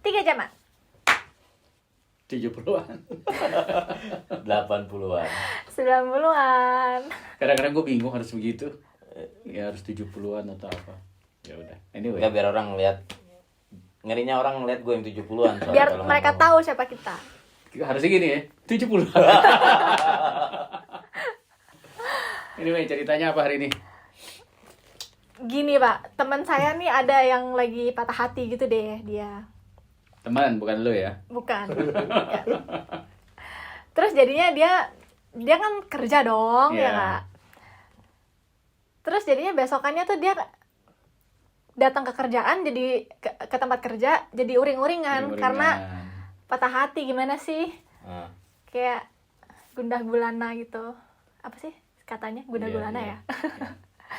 3 jaman. 70-an. 80-an. 90-an. Kadang-kadang gue bingung harus begitu. Ya harus 70-an atau apa. Ya udah. Anyway. Enggak, biar orang lihat. Ngerinya orang ngeliat gue yang 70-an. Biar mereka tahu siapa kita. Harusnya gini ya. 70. Anyway, ceritanya apa hari ini? Gini Pak, teman saya nih ada yang lagi patah hati gitu deh dia. Teman, bukan lo ya? Bukan. Terus jadinya dia kan kerja dong, ya Kak. Terus jadinya besokannya tuh dia datang ke kerjaan, jadi ke tempat kerja jadi uring-uringan karena patah hati. Gimana sih? Kayak gundah gulana gitu. Apa sih katanya? Gundah gulana ya?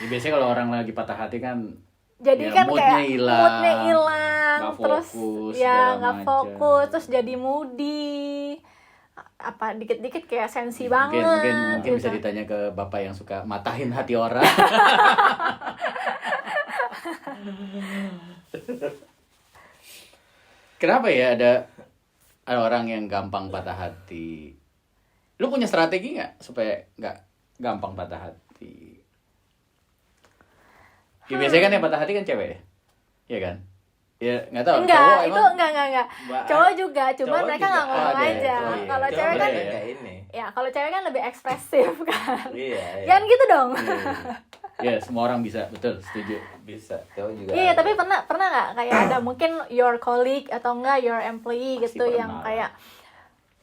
Ya, biasanya kalau orang lagi patah hati kan jadi ya, kan kayak moodnya hilang, gak terus fokus, ya nggak fokus, terus jadi moody, apa dikit-dikit kayak sensi banget. Mungkin gitu. bisa ditanya ke bapak yang suka matahin hati orang. Kenapa ya ada orang yang gampang patah hati? Lu punya strategi nggak supaya nggak gampang patah hati? Ya, biasanya kan yang patah hati kan cewek ya? Iya kan? Ya nggak tahu. Enggak, cowok itu emang enggak. Cowok juga, cuman mereka nggak ngomong aja. Kalau cewek kan, ya kalau cewek kan lebih ekspresif kan. Iya. Jangan gitu dong. Ya, semua orang bisa, betul, setuju. Bisa. Cowok juga. Iya, tapi pernah nggak kayak ada mungkin your colleague atau enggak your employee gitu yang kayak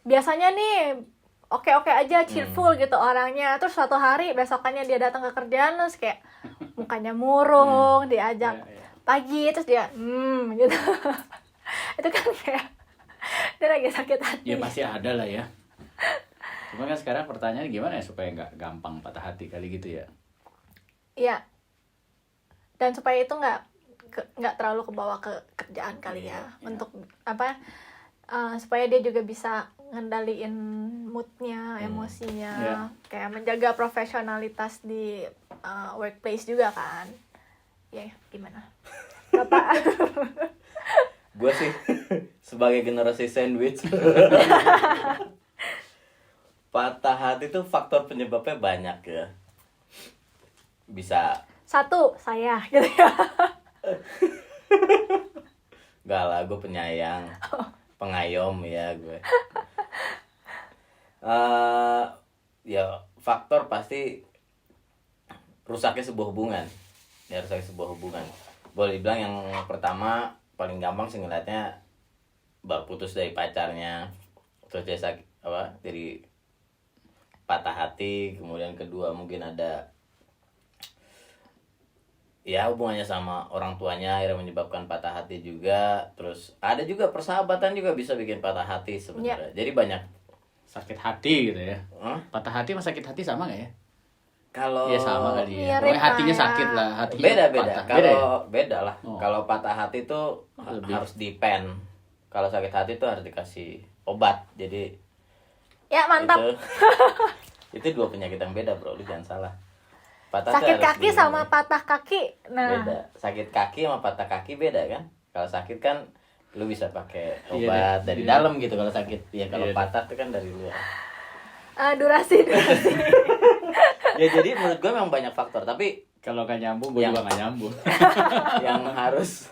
biasanya nih oke aja, cheerful gitu orangnya, terus suatu hari besokannya dia datang ke kerjaan terus kayak mukanya murung, diajak pagi terus dia gitu. Itu kan kayak dia lagi sakit hati. Ya pasti ada lah ya. Cuma kan sekarang pertanyaannya gimana ya supaya nggak gampang patah hati kali gitu ya? Iya. Dan supaya itu nggak terlalu kebawa ke kerjaan kali ya. Untuk apa? Supaya dia juga bisa ngendaliin moodnya, emosinya, kayak menjaga profesionalitas di workplace juga kan. Ya, gimana? Bapak? Gue sih sebagai generasi sandwich. Patah hati tuh faktor penyebabnya banyak ya. Bisa 1, saya gitu ya. Enggak lah, gue penyayang, pengayom ya gue. Ya faktor pasti rusaknya sebuah hubungan. Ya rusaknya sebuah hubungan. Boleh dibilang yang pertama paling gampang sih ngeliatnya baru putus dari pacarnya, terus dia jadi patah hati. Kemudian kedua mungkin ada ya hubungannya sama orang tuanya akhirnya menyebabkan patah hati juga. Terus ada juga persahabatan juga bisa bikin patah hati sebenarnya. Jadi banyak sakit hati gitu ya. Patah hati sama sakit hati sama nggak ya? Kalau ya sama kali ya. Pokoknya hatinya sakit lah, hatinya beda. patah. Kalau beda lah. Oh. Kalau patah hati tuh harus dipen. Kalau sakit hati tuh harus dikasih obat. Jadi Ya, mantap. Itu dua penyakit yang beda, bro. Lu jangan salah. Sakit kaki sama patah kaki. Nah, beda. Sakit kaki sama patah kaki beda kan? Kalau sakit kan lu bisa pakai obat dari dalam gitu kalau sakit. Ya kalau patah tuh kan dari luar. Durasi. Ya jadi menurut gue memang banyak faktor, tapi kalau gak nyambung gue juga gak nyambung. yang harus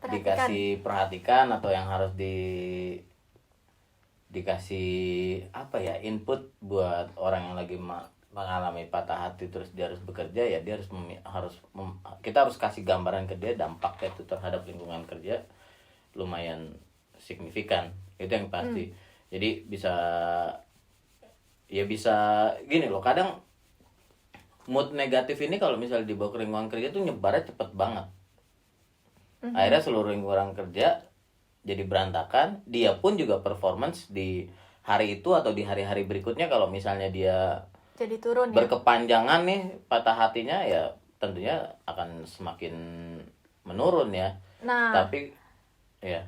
dikasih perhatikan atau yang harus dikasih apa ya, input buat orang yang lagi mengalami patah hati terus dia harus bekerja, ya dia kita harus kasih gambaran ke dia dampaknya itu terhadap lingkungan kerja lumayan signifikan. Itu yang pasti. Jadi bisa gini loh, kadang mood negatif ini kalau misalnya dibawa ke lingkungan kerja tuh nyebarnya cepet banget. Akhirnya seluruh lingkungan kerja jadi berantakan. Dia pun juga performance di hari itu atau di hari-hari berikutnya kalau misalnya dia jadi turun berkepanjangan nih patah hatinya, ya tentunya akan semakin menurun ya. Nah, tapi ya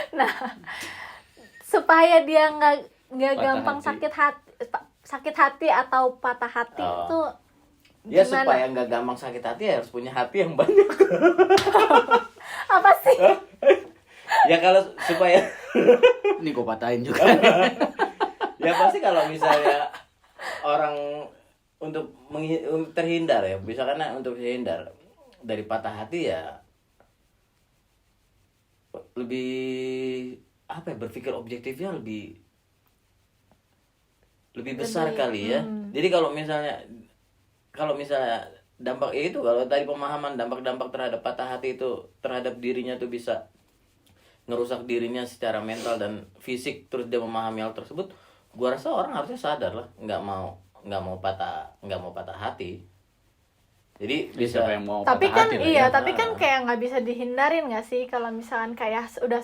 nah, supaya dia nggak gampang hati. sakit hati atau patah hati itu Ya Gimana? supaya nggak gampang sakit hati ya harus punya hati yang banyak. Apa sih? Ya kalau supaya Ini gue patahin juga. ya pasti kalau misalnya orang untuk terhindar ya, misalkan untuk terhindar dari patah hati ya lebih apa ya, berpikir objektifnya lebih besar kali ya. Jadi kalau misalnya dampak itu, kalau tadi pemahaman dampak-dampak terhadap patah hati itu terhadap dirinya tuh bisa ngerusak dirinya secara mental dan fisik, terus dia memahami hal tersebut, gua rasa orang harusnya sadar lah, nggak mau patah hati. Jadi bisa. Siapa yang mau Tapi patah kan hati lah iya, ya? tapi kan kayak nggak bisa dihindarin nggak sih kalau misalkan kayak udah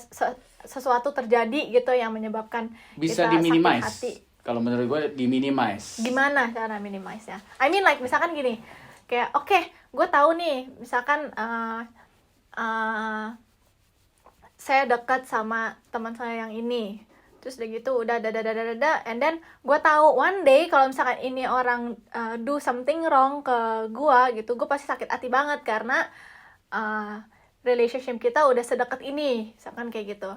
sesuatu terjadi gitu yang menyebabkan Bisa kita sakit diminimize. hati. Kalau menurut gue diminimize. Gimana cara minimize-nya? I mean like misalkan gini, kayak oke, gue tahu nih, misalkan saya dekat sama teman saya yang ini, terus udah gitu udah and then gue tahu one day kalau misalkan ini orang do something wrong ke gue gitu, gue pasti sakit hati banget karena relationship kita udah sedekat ini, misalkan kayak gitu,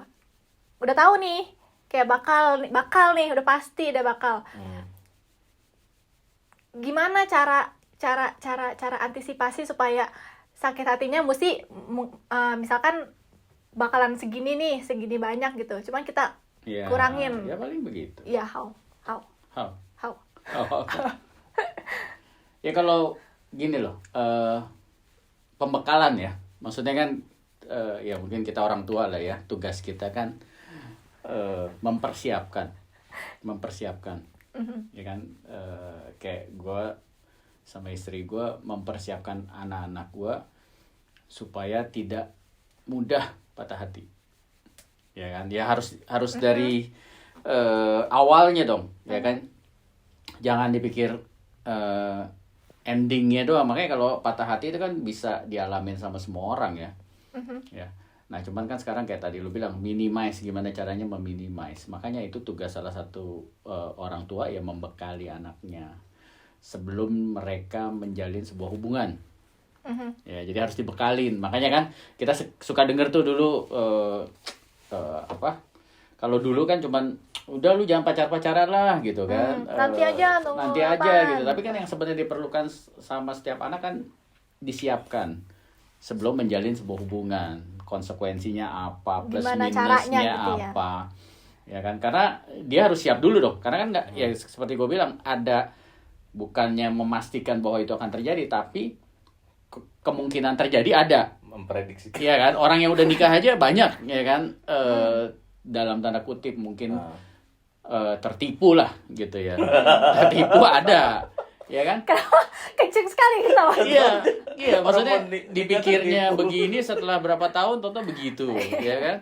udah tahu nih kayak bakal nih, udah pasti udah bakal. Gimana cara antisipasi supaya sakit hatinya mesti misalkan bakalan segini banyak gitu, cuman kita Ya, kurangin. Ya paling begitu. Ya how. How? Oh. Ya kalau gini loh, pembekalan ya. Maksudnya kan ya mungkin kita orang tua lah ya, tugas kita kan mempersiapkan. Ya kan, kayak gue sama istri gue mempersiapkan anak-anak gue supaya tidak mudah patah hati. Ya kan, dia harus dari awalnya dong, ya kan. Jangan dipikir endingnya doang. Makanya kalau patah hati itu kan bisa dialamin sama semua orang ya. Ya. Nah, cuman kan sekarang kayak tadi lu bilang minimize, gimana caranya meminimize. Makanya itu tugas salah satu orang tua yang membekali anaknya sebelum mereka menjalin sebuah hubungan. Ya, jadi harus dibekalin. Makanya kan kita suka denger tuh dulu kalau dulu kan cuman udah lu jangan pacaran lah gitu kan. Nanti aja gitu. Tapi kan yang sebenarnya diperlukan sama setiap anak kan disiapkan sebelum menjalin sebuah hubungan. Konsekuensinya apa, plus gimana minusnya caranya gitu ya. apa. Ya kan, karena dia harus siap dulu dong. Karena kan nggak, ya seperti gue bilang, ada bukannya memastikan bahwa itu akan terjadi, tapi kemungkinan terjadi ada. Memprediksi. Iya kan, orang yang udah nikah aja banyak, ya kan, dalam tanda kutip mungkin tertipu lah gitu ya. Tertipu ada, ya kan? Kenapa kenceng sekali ketawa? Iya, maksudnya dipikirnya begini setelah berapa tahun toto begitu, ya kan?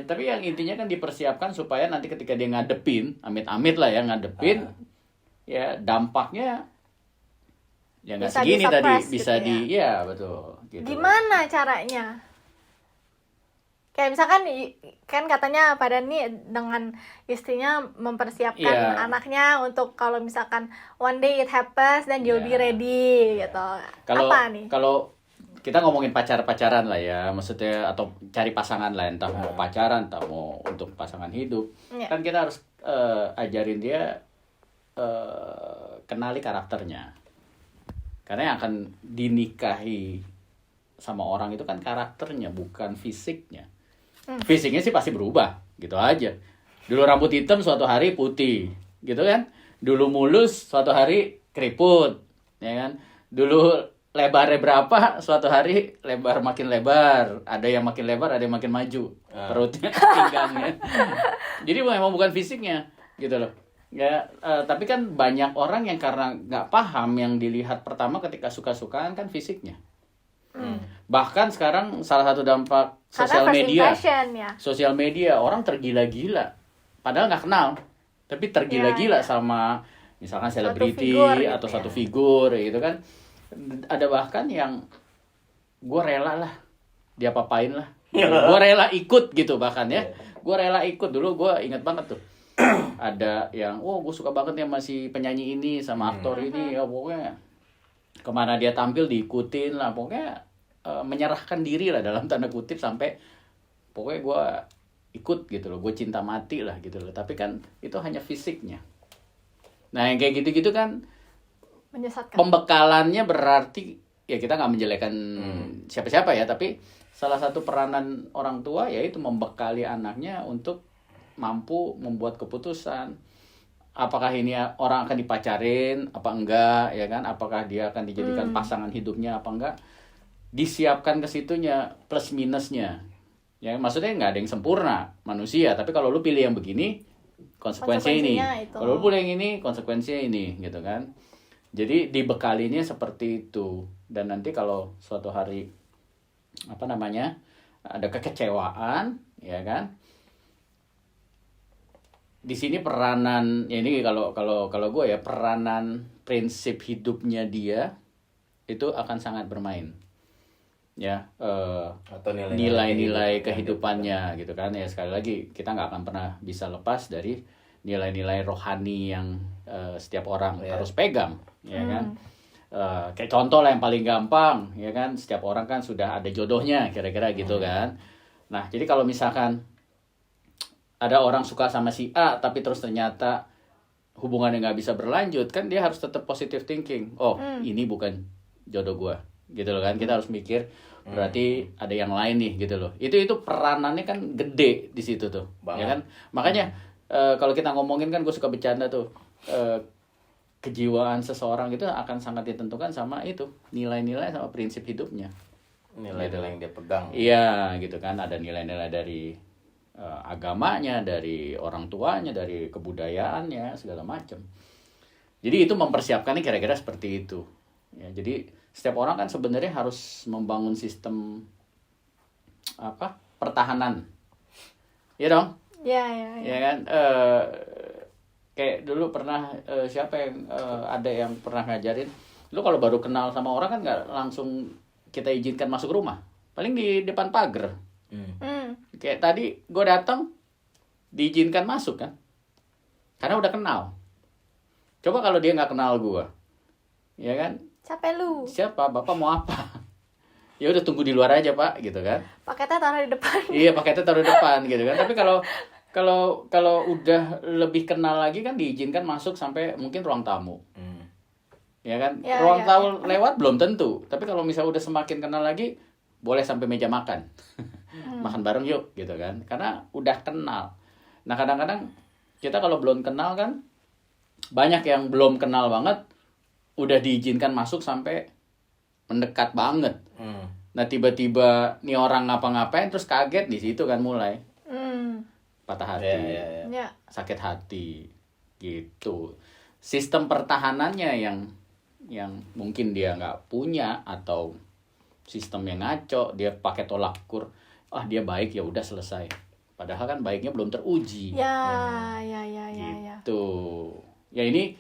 Tapi yang intinya kan dipersiapkan supaya nanti ketika dia ngadepin, amit-amit lah ya ngadepin, ya dampaknya ya nggak Bisa segini tadi, di-suppress bisa gitu ya. ya betul. Gitu. Gimana caranya? Kayak misalkan kan katanya Pak Dani dengan istrinya mempersiapkan anaknya untuk kalau misalkan one day it happens then you'll be ready gitu. Apa nih? Kalau kita ngomongin pacaran lah ya, maksudnya atau cari pasangan lah, entah mau pacaran, entah mau untuk pasangan hidup, kan kita harus ajarin dia kenali karakternya. Karena yang akan dinikahi sama orang itu kan karakternya, bukan fisiknya. Fisiknya sih pasti berubah, gitu aja. Dulu rambut hitam, suatu hari putih, gitu kan. Dulu mulus, suatu hari keriput, ya kan. Dulu lebarnya berapa, suatu hari makin lebar. Ada yang makin lebar, ada yang makin maju. Perutnya, pinggangnya. Jadi memang bukan fisiknya, gitu loh. Ya, tapi kan banyak orang yang karena nggak paham, yang dilihat pertama ketika suka-sukaan kan fisiknya. Bahkan sekarang salah satu dampak sosial media orang tergila-gila, padahal nggak kenal, tapi tergila-gila sama misalkan selebriti atau satu figur gitu kan. Ada bahkan yang gue rela lah dia papain lah, gue rela ikut gitu bahkan ya, gue rela ikut. Dulu gue ingat banget tuh. Ada yang, gue suka banget ya masih penyanyi ini sama aktor ini, ya pokoknya kemana dia tampil diikutin lah, pokoknya menyerahkan diri lah dalam tanda kutip, sampai pokoknya gue ikut gitu loh, gue cinta mati lah gitu loh. Tapi kan itu hanya fisiknya. Nah yang kayak gitu-gitu kan Menyesatkan. pembekalannya berarti ya kita nggak menjelekan siapa-siapa ya, tapi salah satu peranan orang tua yaitu membekali anaknya untuk mampu membuat keputusan. Apakah ini orang akan dipacarin apa enggak, ya kan? Apakah dia akan dijadikan pasangan hidupnya apa enggak? Disiapkan ke situnya plus minusnya. Ya, maksudnya nggak ada yang sempurna manusia, tapi kalau lu pilih yang begini, konsekuensinya ini. Konsekuensinya itu. Kalau lu pilih yang ini, konsekuensinya ini, gitu kan? Jadi dibekalinya seperti itu. Dan nanti kalau suatu hari ada kekecewaan, ya kan? Di sini peranan, ya ini kalau gue ya, peranan prinsip hidupnya dia itu akan sangat bermain. Ya, Atau nilai-nilai kehidupannya gitu kan. Ya sekali lagi kita nggak akan pernah bisa lepas dari nilai-nilai rohani yang setiap orang harus pegang, ya kan. Kayak contoh lah yang paling gampang, ya kan, setiap orang kan sudah ada jodohnya kira-kira gitu kan. Nah jadi kalau misalkan ada orang suka sama si A tapi terus ternyata hubungannya nggak bisa berlanjut, kan dia harus tetap positive thinking. Oh ini bukan jodoh gua gitu loh kan. Kita harus mikir berarti ada yang lain nih gitu loh. Itu peranannya kan gede di situ tuh, ya kan. Makanya kalau kita ngomongin kan, gue suka bercanda tuh, kejiwaan seseorang itu akan sangat ditentukan sama itu nilai-nilai sama prinsip hidupnya. Nilai-nilai yang dia pegang. Iya gitu kan. Ada nilai-nilai dari agamanya, dari orang tuanya, dari kebudayaannya, segala macam. Jadi itu mempersiapkannya kira-kira seperti itu. Ya, jadi setiap orang kan sebenarnya harus membangun sistem pertahanan. Iya dong? Ya. Ya kan? Kayak dulu pernah siapa yang ada yang pernah ngajarin, lu kalau baru kenal sama orang kan nggak langsung kita izinkan masuk rumah, paling di depan pagar. Kayak tadi gue datang diizinkan masuk kan, karena udah kenal. Coba kalau dia nggak kenal gue, ya kan? Siapa lu? Siapa? Bapak mau apa? Ya udah tunggu di luar aja pak, gitu kan? Paketnya taruh di depan. Iya, paketnya taruh di depan gitu kan. Tapi kalau udah lebih kenal lagi kan diizinkan masuk sampai mungkin ruang tamu. Ya kan? Ya, Ruang ya, tamu lewat belum tentu. Tapi kalau misalnya udah semakin kenal lagi, boleh sampai meja makan. Makan bareng yuk gitu kan. Karena udah kenal. Nah, kadang-kadang kita kalau belum kenal kan, banyak yang belum kenal banget udah diizinkan masuk sampai mendekat banget. Nah, tiba-tiba nih orang ngapa-ngapain terus kaget, di situ kan mulai patah hati, Ya. sakit hati gitu. Sistem pertahanannya yang mungkin dia nggak punya, atau sistem yang ngaco, dia pakai tolak ukur, dia baik ya udah selesai. Padahal kan baiknya belum teruji. Ya. Gitu. Ya ini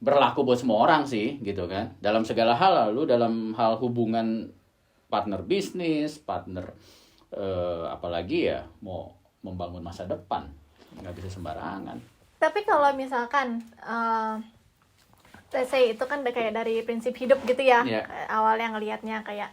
berlaku buat semua orang sih gitu kan. Dalam segala hal, lalu dalam hal hubungan partner bisnis, partner apalagi ya mau membangun masa depan, nggak bisa sembarangan. Tapi kalau misalkan let's say itu kan kayak dari prinsip hidup gitu ya. Yeah. Awalnya ngelihatnya kayak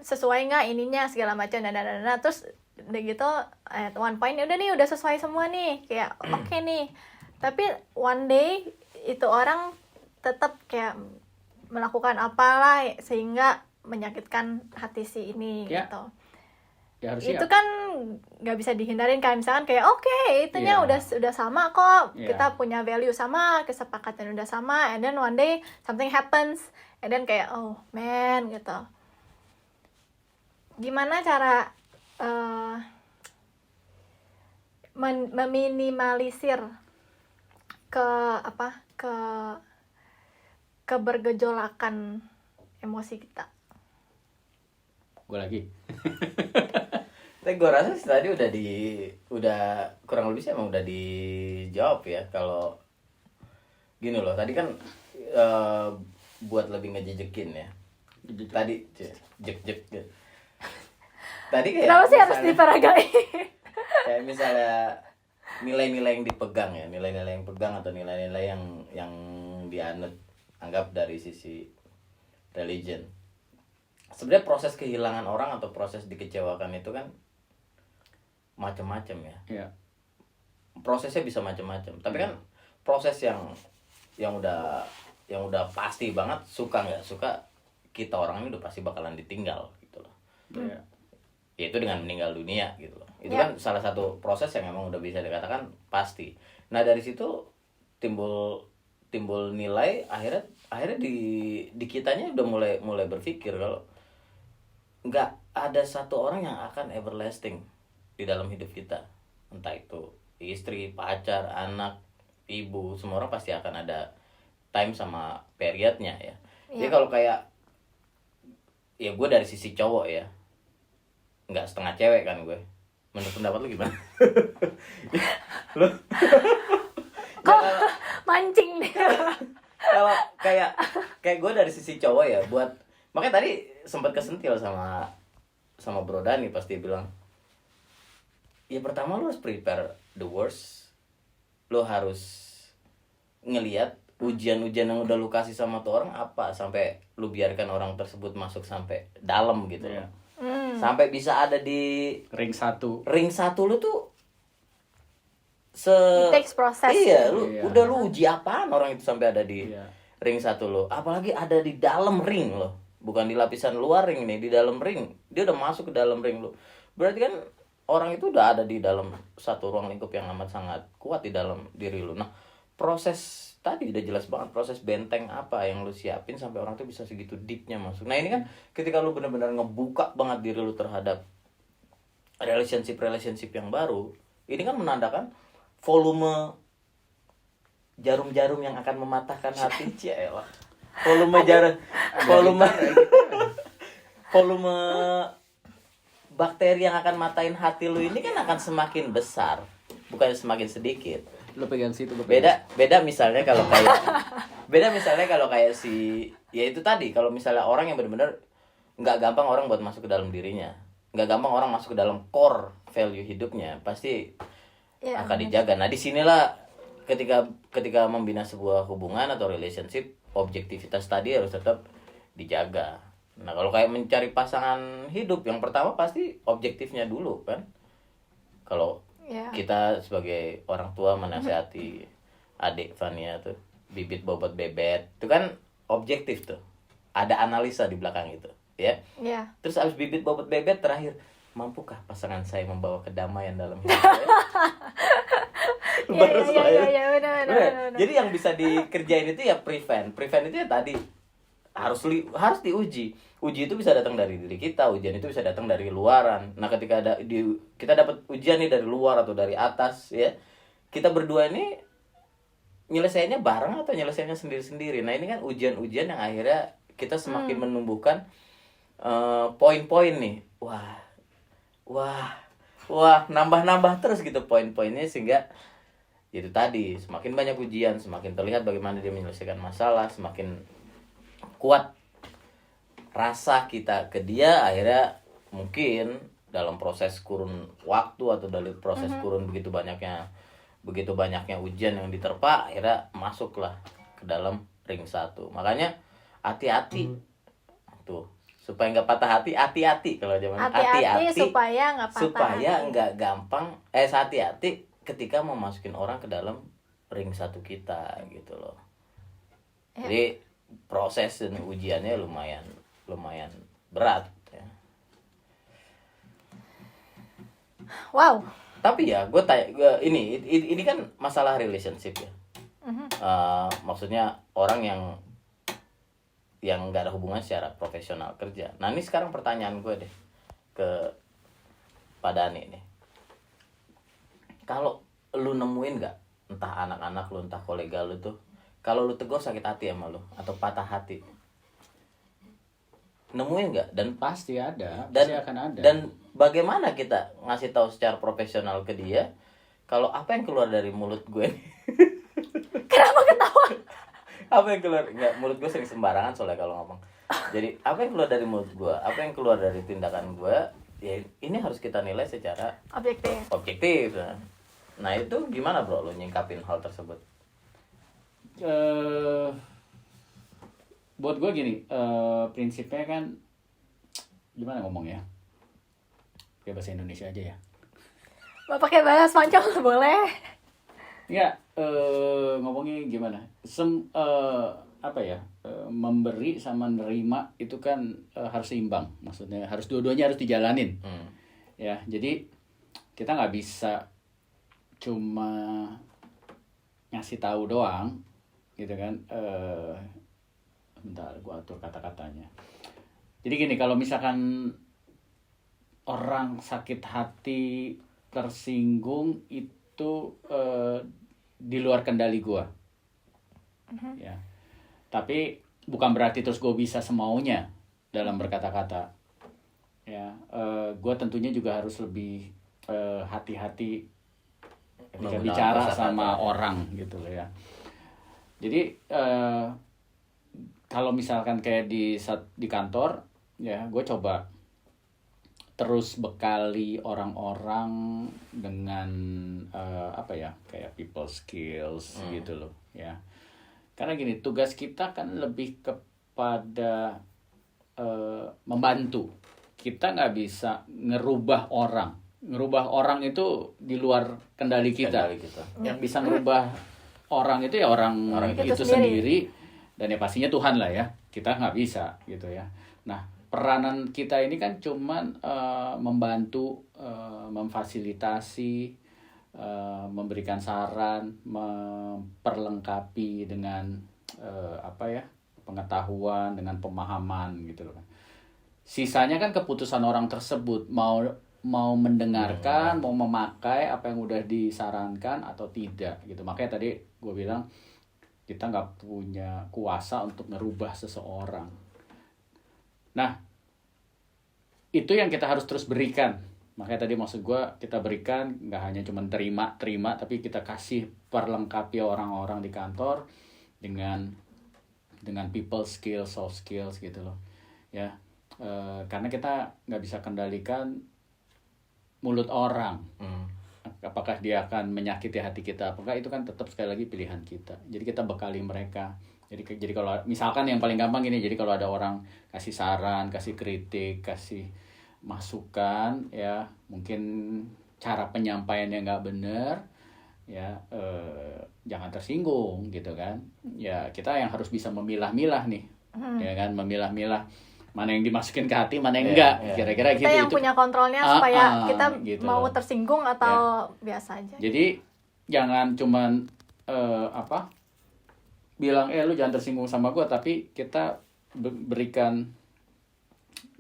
sesuai nggak ininya segala macam dan terus udah gitu at one point udah nih udah sesuai semua nih kayak oke nih. Tapi one day itu orang tetap kayak melakukan apalah sehingga menyakitkan hati si ini Yeah. gitu. Ya harus Itu siap. kan nggak bisa dihindarin kan, misalkan kayak oke, itunya Iya. udah sama kok, Iya. kita punya value sama, kesepakatan udah sama, and then one day something happens, and then kayak oh man gitu. Gimana cara meminimalisir kebergejolakan emosi kita? Gue lagi. Tapi gue rasa sih tadi udah kurang lebih sih emang udah dijawab ya. Kalau gini loh, tadi kan buat lebih ngejejekin ya. Tadi jek gitu. Tadi kayak Kenapa sih harus misalnya- diperagai? Kayak misalnya nilai-nilai yang dipegang ya, nilai-nilai yang pegang atau nilai-nilai yang dianut, anggap dari sisi religion. Sebenarnya proses kehilangan orang atau proses dikecewakan itu kan macam-macam ya. Iya. Prosesnya bisa macam-macam. Tapi kan proses yang udah pasti banget, suka nggak suka, kita orang ini udah pasti bakalan ditinggal gitu loh. Iya. Yaitu dengan meninggal dunia gitu loh. Itu Ya. kan salah satu proses yang memang udah bisa dikatakan pasti. Nah, dari situ timbul nilai, akhirnya di kitanya udah mulai berpikir kalau nggak ada satu orang yang akan everlasting di dalam hidup kita. Entah itu istri, pacar, anak, ibu, semua orang pasti akan ada time sama periodnya ya. Jadi kalau kayak ya gue dari sisi cowok ya, nggak setengah cewek kan gue. Menurut pendapat lu gimana? Lu Kok mancing nih? kalau kayak gue dari sisi cowok ya, buat makanya tadi sempat kesentil sama Bro Dani pasti bilang, ya pertama lu harus prepare the worst. Lu harus ngelihat ujian-ujian yang udah lu kasih sama tuh orang apa, sampai lu biarkan orang tersebut masuk sampai dalam gitu Iya. loh. Sampai bisa ada di Ring 1. ring 1 lu tuh It takes process. Iya, lu Iya. udah lu uji apaan orang itu sampai ada di Iya. ring 1 lo. Apalagi ada di dalam ring lo. Bukan di lapisan luar ring nih, di dalam ring. Dia udah masuk ke dalam ring lo. Berarti kan orang itu udah ada di dalam satu ruang lingkup yang amat sangat kuat di dalam diri lo. Nah, proses tadi udah jelas banget, proses benteng apa yang lu siapin sampai orang tuh bisa segitu deepnya masuk. Nah, ini kan ketika lu benar-benar ngebuka banget diri lu terhadap relationship yang baru, ini kan menandakan volume jarum-jarum yang akan mematahkan hati. Ciela. Volume bakteri yang akan matain hati lu ini kan akan semakin besar, bukan semakin sedikit. Lu pegang situ, gua pegang. Beda misalnya kalau kayak si ya itu tadi, kalau misalnya orang yang benar-benar nggak gampang orang buat masuk ke dalam dirinya, nggak gampang orang masuk ke dalam core value hidupnya, pasti Ya, akan dijaga. Nah, disinilah ketika membina sebuah hubungan atau relationship, objektivitas tadi harus tetap dijaga. Nah, kalau kayak mencari pasangan hidup, yang pertama pasti objektifnya dulu kan. Kalau ya. kita sebagai orang tua menasihati adik Fania tuh, bibit bobot bebet, itu kan objektif tuh. Ada analisa di belakang itu, ya. Ya. Terus abis bibit bobot bebet terakhir, mampukah pasangan saya membawa kedamaian dalam hidup saya? Baru saya. Iya, benar. Jadi yang bisa dikerjain itu ya prevent itu ya tadi harus diuji. Uji itu bisa datang dari diri kita, ujian itu bisa datang dari luaran. Nah, ketika kita dapat ujian nih dari luar atau dari atas ya, kita berdua ini nyelesainnya bareng atau nyelesainnya sendiri-sendiri. Nah, ini kan ujian-ujian yang akhirnya kita semakin menumbuhkan poin-poin nih. Wah, nambah terus gitu poin-poinnya, sehingga itu tadi semakin banyak ujian, semakin terlihat bagaimana dia menyelesaikan masalah, semakin kuat rasa kita ke dia. Akhirnya mungkin dalam proses kurun waktu atau dari proses kurun begitu banyaknya ujian yang diterpa, akhirnya masuklah ke dalam ring 1. Makanya hati-hati tuh, supaya nggak patah hati-hati kalau zaman Hati-hati supaya nggak patah supaya hati. nggak gampang hati-hati ketika mau masukin orang ke dalam ring 1 kita gitu loh. Ya. Jadi proses dan ujiannya lumayan berat ya. Wow. Tapi ya ini kan masalah relationship ya. Maksudnya orang yang nggak ada hubungan secara profesional kerja. Nah, ini sekarang pertanyaan gue deh ke Pak Dani nih. Kalau lu nemuin nggak, entah anak-anak lu, entah kolega lu tuh, kalau lu tegur sakit hati sama lu atau patah hati, nemuin nggak? Dan Pasti akan ada. Dan bagaimana kita ngasih tahu secara profesional ke dia kalau apa yang keluar dari mulut gue nih? Kenapa ketawa? Apa yang keluar? Enggak, mulut gue sering sembarangan soalnya kalau ngomong. Jadi apa yang keluar dari mulut gue, apa yang keluar dari tindakan gue, ya ini harus kita nilai secara objektif. Nah, itu gimana bro lo nyingkapin hal tersebut? buat gue gini, prinsipnya kan gimana ngomongnya? Kayak bahasa Indonesia aja ya. Mau pakai bahasa Spanyol boleh. Enggak, ngomongnya gimana? Apa ya? Memberi sama nerima itu kan harus seimbang. Maksudnya harus dua-duanya harus dijalanin. Ya, jadi kita nggak bisa cuma ngasih tahu doang, gitu kan? Bentar, gua atur kata-katanya. Jadi gini, kalau misalkan orang sakit hati, tersinggung itu di luar kendali gue, ya. Tapi bukan berarti terus gue bisa semaunya dalam berkata-kata, ya. Gue tentunya juga harus lebih hati-hati ketika bicara sama orang gitu loh ya. Jadi kalau misalkan kayak di kantor, ya gue coba terus bekali orang-orang dengan apa ya, kayak people skills gitu loh ya. Karena gini, tugas kita kan lebih kepada membantu. Kita nggak bisa ngerubah orang. Ngerubah orang itu di luar kendali kita. Yang bisa ngerubah orang itu ya orang itu sendiri. Dan ya pastinya Tuhan lah ya. Kita nggak bisa gitu ya. Nah, peranan kita ini kan cuman membantu, memfasilitasi, memberikan saran, memperlengkapi dengan apa ya, pengetahuan, dengan pemahaman gitu loh. Sisanya kan keputusan orang tersebut mau mendengarkan, mau memakai apa yang udah disarankan atau tidak gitu. Makanya tadi gue bilang kita nggak punya kuasa untuk merubah seseorang. Nah, itu yang kita harus terus berikan. Makanya tadi maksud gue, kita berikan nggak hanya cuma terima, tapi kita kasih perlengkapi orang-orang di kantor dengan people skills, soft skills gitu loh. Ya, karena kita nggak bisa kendalikan mulut orang. Apakah dia akan menyakiti hati kita? Apakah itu kan tetap sekali lagi pilihan kita. Jadi kita bekali mereka. Jadi kalau misalkan yang paling gampang gini, jadi kalau ada orang kasih saran, kasih kritik, kasih masukan, ya mungkin cara penyampaiannya nggak benar, ya jangan tersinggung gitu kan. Ya kita yang harus bisa memilah-milah nih, ya kan, memilah-milah mana yang dimasukin ke hati, mana yang enggak, kira-kira kita gitu. Kita yang punya kontrolnya supaya kita gitu mau loh. tersinggung atau biasa aja. Jadi jangan cuman bilang lu jangan tersinggung sama gue, tapi kita berikan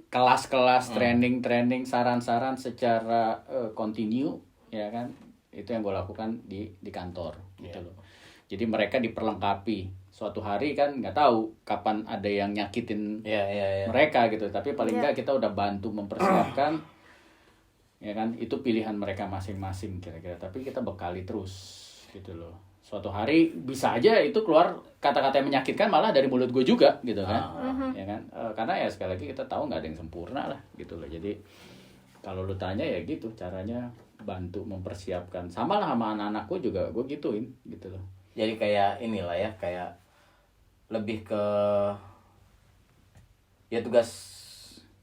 kelas-kelas, training, saran-saran secara continue, ya kan. Itu yang gue lakukan di kantor gitu loh. Jadi mereka diperlengkapi. Suatu hari kan nggak tahu kapan ada yang nyakitin mereka gitu, tapi paling nggak kita udah bantu mempersiapkan, ya kan. Itu pilihan mereka masing-masing kira-kira, tapi kita bekali terus gitu loh. Suatu hari bisa aja itu keluar kata-kata yang menyakitkan malah dari mulut gue juga gitu kan. Ya kan, karena ya sekali lagi kita tahu nggak ada yang sempurna lah gitu loh. Jadi kalau lu tanya ya gitu caranya, bantu mempersiapkan. Sama lah sama anak-anak gue juga gue gituin gitu loh. Jadi kayak inilah ya, kayak lebih ke ya tugas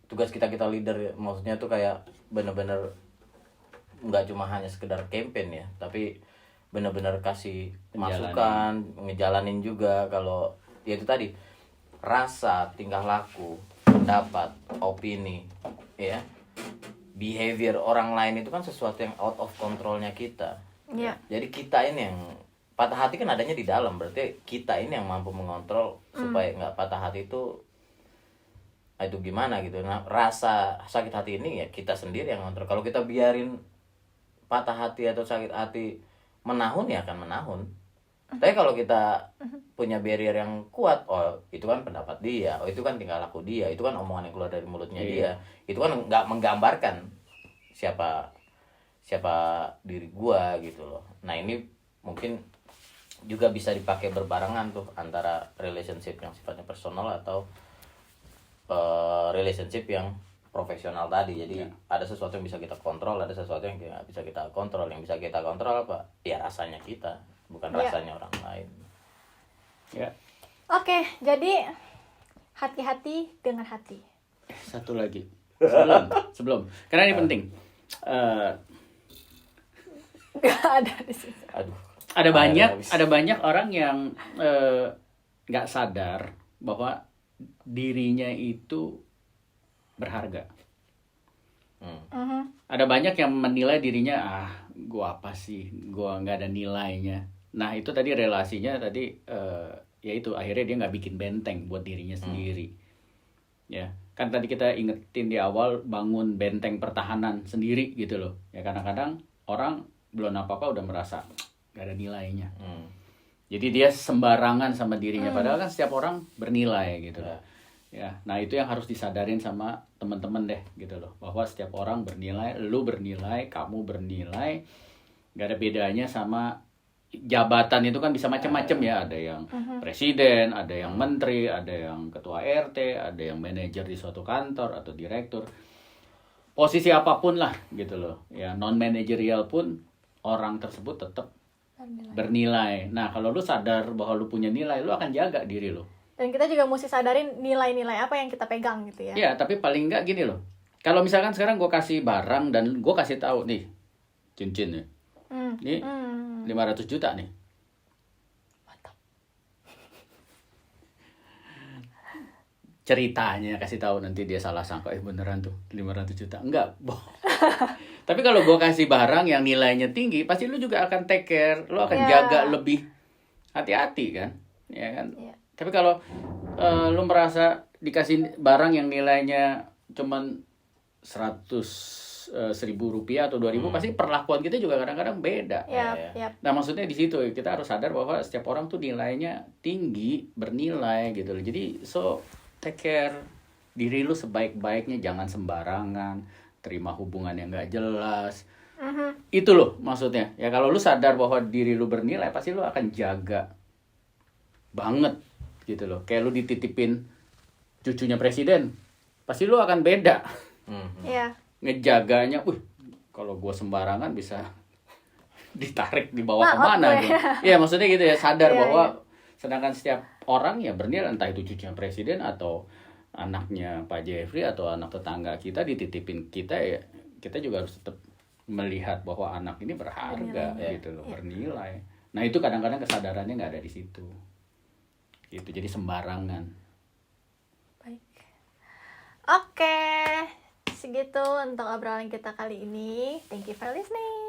kita leader ya. Maksudnya tuh kayak bener-bener nggak cuma hanya sekedar campaign ya, tapi bener-bener kasih masukan, ngejalanin juga. Kalau ya itu tadi, rasa, tingkah laku, pendapat, opini, ya, behavior orang lain itu kan sesuatu yang out of controlnya kita. Jadi kita ini yang patah hati kan adanya di dalam, berarti kita ini yang mampu mengontrol supaya nggak patah hati itu gimana gitu. Nah, rasa sakit hati ini ya kita sendiri yang ngontrol. Kalau kita biarin patah hati atau sakit hati menahun, ya akan menahun. Tapi kalau kita punya barrier yang kuat, oh itu kan pendapat dia, oh itu kan tingkah laku dia, itu kan omongan yang keluar dari mulutnya dia, itu kan nggak menggambarkan siapa diri gua gitu loh. Nah ini mungkin juga bisa dipakai berbarengan tuh, antara relationship yang sifatnya personal atau relationship yang profesional tadi. Jadi ada sesuatu yang bisa kita kontrol, ada sesuatu yang nggak bisa kita kontrol. Yang bisa kita kontrol apa? Ya rasanya kita, bukan rasanya orang lain. Oke, jadi hati-hati dengan hati. Satu lagi. Sebelum. Karena ini penting. Gak ada di situ. Aduh. Ada banyak orang yang nggak sadar bahwa dirinya itu berharga. Ada banyak yang menilai dirinya, gua apa sih, gua nggak ada nilainya. Nah itu tadi relasinya tadi, yaitu akhirnya dia nggak bikin benteng buat dirinya sendiri. Ya kan tadi kita ingetin di awal bangun benteng pertahanan sendiri gitu loh. Ya kadang-kadang orang belum apa-apa udah merasa nggak ada nilainya. Jadi dia sembarangan sama dirinya, padahal kan setiap orang bernilai gitu loh. Ya, nah itu yang harus disadarin sama teman-teman deh gitu loh, bahwa setiap orang bernilai, lu bernilai, kamu bernilai, gak ada bedanya sama jabatan itu kan bisa macam-macam ya, ada yang presiden, ada yang menteri, ada yang ketua RT, ada yang manajer di suatu kantor atau direktur, posisi apapun lah gitu loh, ya non manajerial pun orang tersebut tetap bernilai. Nah kalau lu sadar bahwa lu punya nilai, lu akan jaga diri lu. Dan kita juga mesti sadarin nilai-nilai apa yang kita pegang gitu ya. Ya, tapi paling enggak gini loh. Kalau misalkan sekarang gue kasih barang dan gue kasih tahu nih, cincin nih. Ini 500 juta nih. Mantap. Ceritanya kasih tahu, nanti dia salah sangka, beneran tuh 500 juta. Enggak, bohong. Tapi kalau gue kasih barang yang nilainya tinggi, pasti lu juga akan take care, lu akan jaga lebih hati-hati kan, ya kan. Yeah. Tapi kalau lu merasa dikasih barang yang nilainya cuman 100.000 rupiah atau 2.000, pasti perlakuan kita juga kadang-kadang beda. Yap. Nah maksudnya di situ kita harus sadar bahwa setiap orang tuh nilainya tinggi, bernilai gitu loh. Jadi take care diri lu sebaik-baiknya, jangan sembarangan terima hubungan yang gak jelas. Itu loh maksudnya. Ya kalau lu sadar bahwa diri lu bernilai, pasti lu akan jaga banget gitu loh. Kayak lu dititipin cucunya presiden, pasti lu akan beda. Iya. Ngejaganya, kalau gue sembarangan bisa ditarik dibawa kemana gitu. Iya maksudnya gitu ya, sadar bahwa sedangkan setiap orang ya bernilai, entah itu cucunya presiden atau anaknya Pak Jeffrey atau anak tetangga kita dititipin kita, ya kita juga harus tetap melihat bahwa anak ini berharga gitu loh, bernilai. Nah itu kadang-kadang kesadarannya nggak ada di situ. Gitu, jadi sembarangan. Baik. Oke. Segitu untuk obrolan kita kali ini. Thank you for listening.